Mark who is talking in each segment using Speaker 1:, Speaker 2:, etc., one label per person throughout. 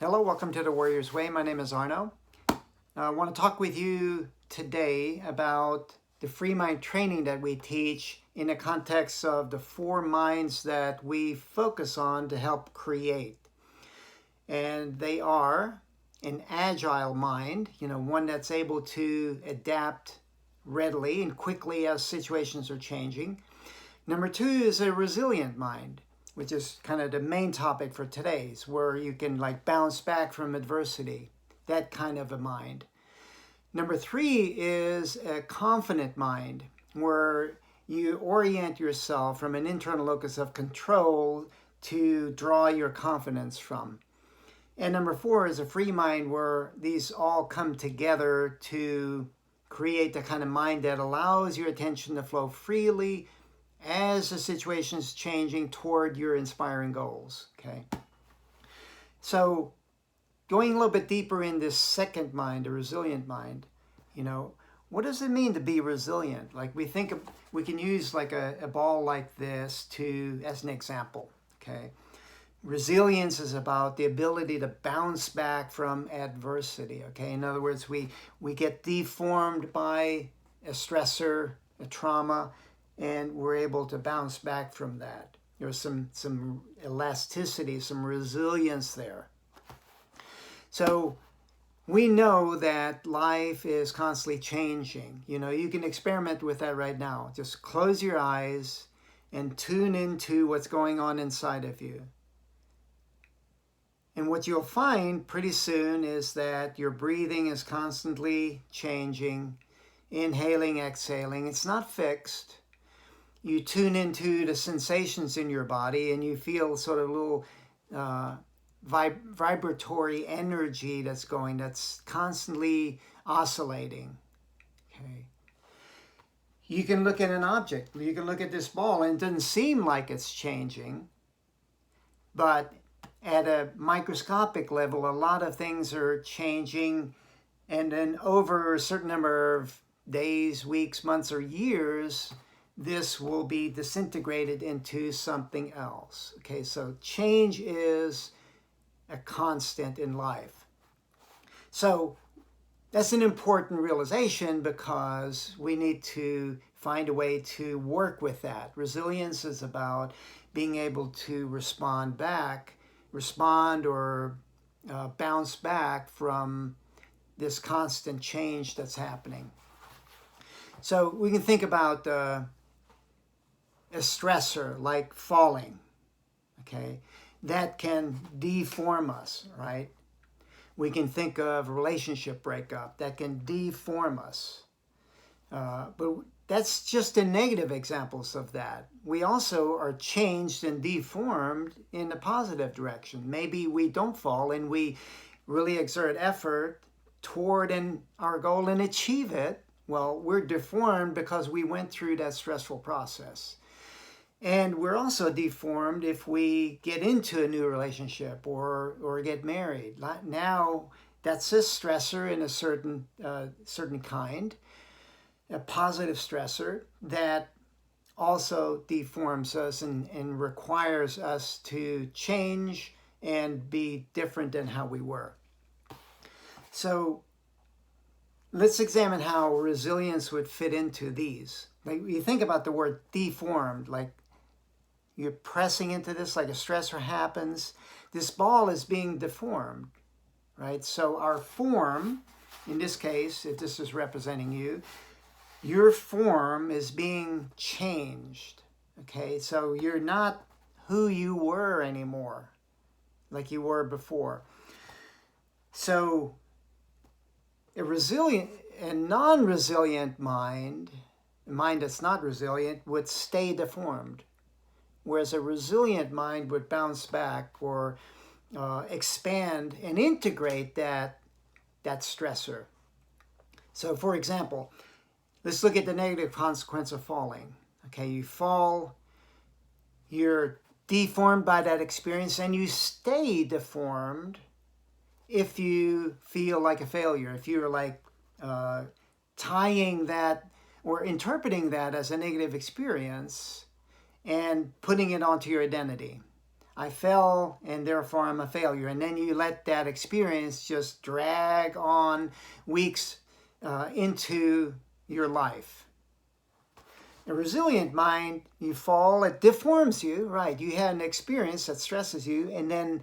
Speaker 1: Hello, welcome to the Warrior's Way. My name is Arno. I want to talk with you today about the free mind training that we teach in the context of the four minds that we focus on to help create. And they are an agile mind, one that's able to adapt readily and quickly as situations are changing. Number two is a resilient mind, which is kind of the main topic for today's, where you can bounce back from adversity, that kind of a mind. Number three is a confident mind, where you orient yourself from an internal locus of control to draw your confidence from. And number four is a free mind, where these all come together to create the kind of mind that allows your attention to flow freely as the situation is changing toward your inspiring goals. Okay. So going a little bit deeper in this second mind, a resilient mind, what does it mean to be resilient? We can use a ball like this as an example. Okay. Resilience is about the ability to bounce back from adversity. Okay. In other words, we get deformed by a stressor, a trauma, and we're able to bounce back from that. There's some elasticity, some resilience there. So we know that life is constantly changing. You can experiment with that right now. Just close your eyes and tune into what's going on inside of you. And what you'll find pretty soon is that your breathing is constantly changing, inhaling, exhaling. It's not fixed. You tune into the sensations in your body and you feel sort of a little vibratory energy that's constantly oscillating. Okay. You can look at an object. You can look at this ball and it doesn't seem like it's changing, but at a microscopic level, a lot of things are changing, and then over a certain number of days, weeks, months, or years, this will be disintegrated into something else. Okay, so change is a constant in life. So that's an important realization because we need to find a way to work with that. Resilience is about being able to respond or bounce back from this constant change that's happening. So we can think about a stressor like falling, okay, that can deform us, right? We can think of a relationship breakup that can deform us. But that's just the negative examples of that. We also are changed and deformed in a positive direction. Maybe we don't fall and we really exert effort toward our goal and achieve it. Well, we're deformed because we went through that stressful process. And we're also deformed if we get into a new relationship or get married. Now, that's a stressor in a certain kind, a positive stressor that also deforms us and requires us to change and be different than how we were. So let's examine how resilience would fit into these. Like you think about the word deformed, like you're pressing into this like a stressor happens. This ball is being deformed, right? So our form, in this case, if this is representing you, your form is being changed, okay? So you're not who you were anymore, like you were before. So a non-resilient mind, a mind that's not resilient, would stay deformed. Whereas a resilient mind would bounce back or expand and integrate that stressor. So for example, let's look at the negative consequence of falling. Okay, you fall, you're deformed by that experience, and you stay deformed if you feel like a failure, if you're tying that or interpreting that as a negative experience and putting it onto your identity. I fell and therefore I'm a failure. And then you let that experience just drag on weeks into your life. A resilient mind, you fall, it deforms you, right? You had an experience that stresses you, and then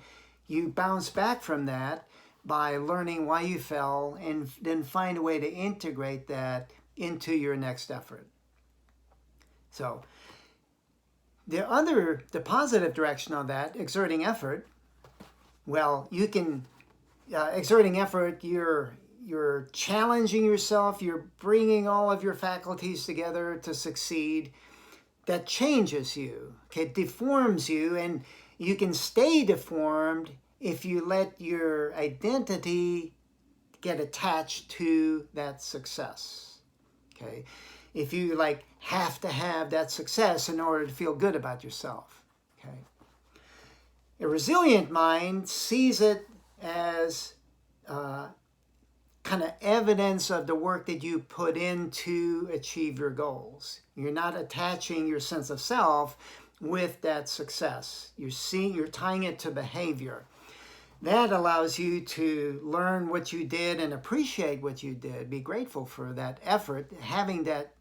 Speaker 1: you bounce back from that by learning why you fell and then find a way to integrate that into your next effort. So the positive direction of that, exerting effort, well, you can, exerting effort, you're challenging yourself, you're bringing all of your faculties together to succeed. That changes you, okay, deforms you, and you can stay deformed if you let your identity get attached to that success, okay? If you have to have that success in order to feel good about yourself, okay? A resilient mind sees it as kind of evidence of the work that you put in to achieve your goals. You're not attaching your sense of self with that success. You're tying it to behavior. That allows you to learn what you did and appreciate what you did. Be grateful for that effort, having that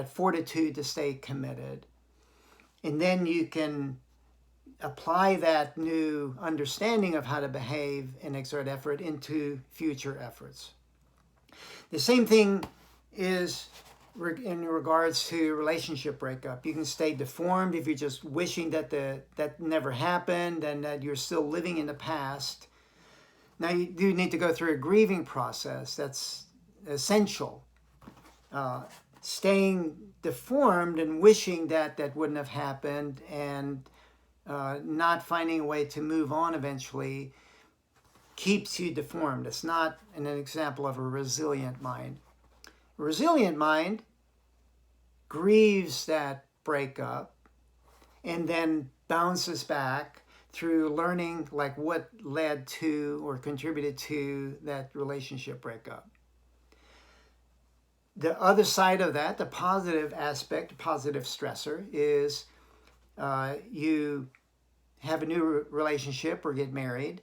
Speaker 1: fortitude to stay committed. And then you can apply that new understanding of how to behave and exert effort into future efforts. The same thing is in regards to relationship breakup. You can stay deformed if you're just wishing that never happened and that you're still living in the past. Now you do need to go through a grieving process. That's essential. Staying deformed and wishing that wouldn't have happened and not finding a way to move on eventually keeps you deformed. It's not an example of a resilient mind. A resilient mind grieves that breakup and then bounces back through learning what led to or contributed to that relationship breakup. The other side of that, the positive aspect, positive stressor, is you have a new relationship or get married,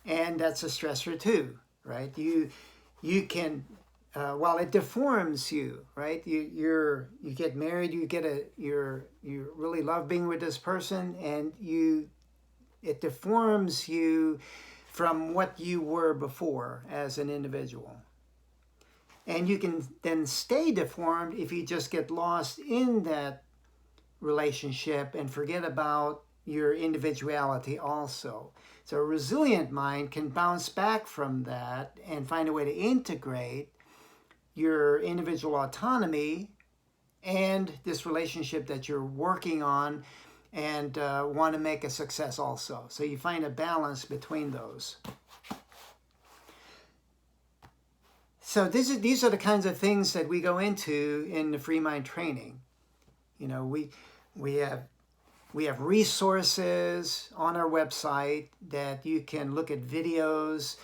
Speaker 1: and that's a stressor too, right? You can, while it deforms you, right? You get married, you really love being with this person, and it deforms you from what you were before as an individual. And you can then stay deformed if you just get lost in that relationship and forget about your individuality also. So a resilient mind can bounce back from that and find a way to integrate your individual autonomy and this relationship that you're working on and want to make a success also. So you find a balance between those. So these are the kinds of things that we go into in the Free Mind training. You know, we have resources on our website that you can look at videos,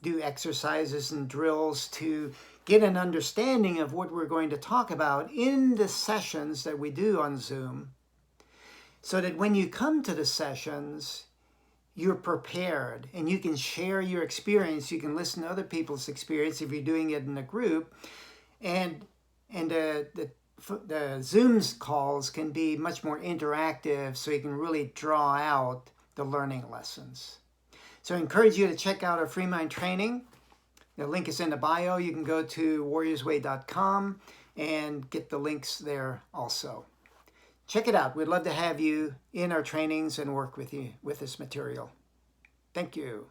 Speaker 1: do exercises and drills to get an understanding of what we're going to talk about in the sessions that we do on Zoom, so that when you come to the sessions, you're prepared and you can share your experience. You can listen to other people's experience if you're doing it in a group, and the Zoom's calls can be much more interactive, so you can really draw out the learning lessons. So I encourage you to check out our Free Mind training. The link is in the bio. You can go to warriorsway.com and get the links there also. Check it out. We'd love to have you in our trainings and work with you with this material. Thank you.